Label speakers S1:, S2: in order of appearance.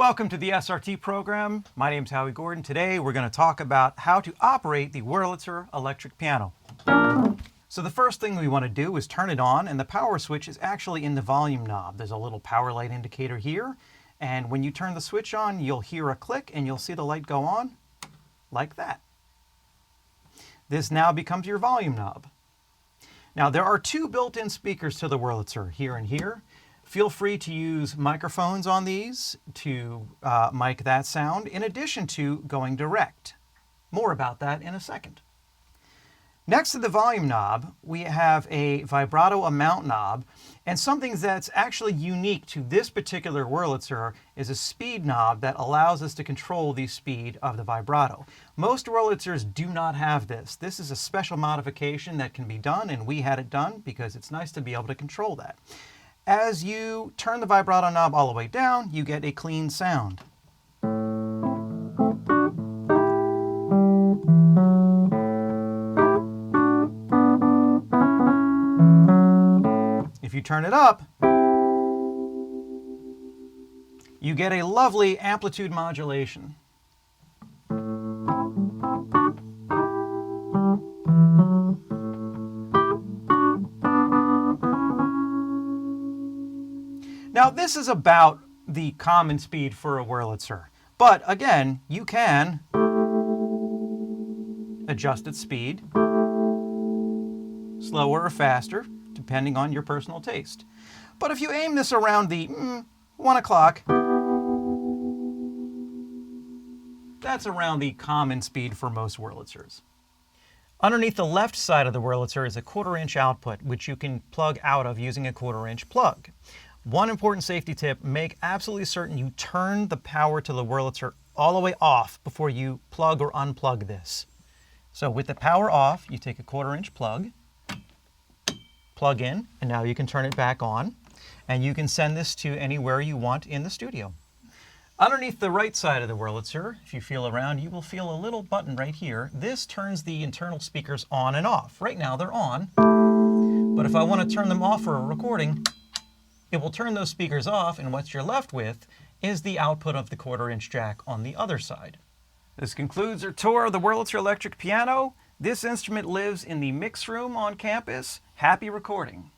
S1: Welcome to the SRT program. My name is Howie Gordon. Today we're going to talk about how to operate the Wurlitzer electric piano. So the first thing we want to do is turn it on, and the power switch is actually in the volume knob. There's a little power light indicator here, and when you turn the switch on, you'll hear a click and you'll see the light go on like that. This now becomes your volume knob. Now there are two built-in speakers to the Wurlitzer, here and here. Feel free to use microphones on these to mic that sound, in addition to going direct. More about that in a second. Next to the volume knob, we have a vibrato amount knob, and something that's actually unique to this particular Wurlitzer is a speed knob that allows us to control the speed of the vibrato. Most Wurlitzers do not have this. This is a special modification that can be done, and we had it done because it's nice to be able to control that. As you turn the vibrato knob all the way down, you get a clean sound. If you turn it up, you get a lovely amplitude modulation. Now this is about the common speed for a Wurlitzer, but again, you can adjust its speed, slower or faster, depending on your personal taste. But if you aim this around the 1 o'clock, that's around the common speed for most Wurlitzers. Underneath the left side of the Wurlitzer is a 1/4-inch output, which you can plug out of using a 1/4-inch plug. One important safety tip, make absolutely certain you turn the power to the Wurlitzer all the way off before you plug or unplug this. So with the power off, you take a 1/4-inch plug in, and now you can turn it back on, and you can send this to anywhere you want in the studio. Underneath the right side of the Wurlitzer, if you feel around, you will feel a little button right here. This turns the internal speakers on and off. Right now they're on, but if I want to turn them off for a recording, it will turn those speakers off, and what you're left with is the output of the 1/4-inch jack on the other side. This concludes our tour of the Wurlitzer electric piano. This instrument lives in the mix room on campus. Happy recording.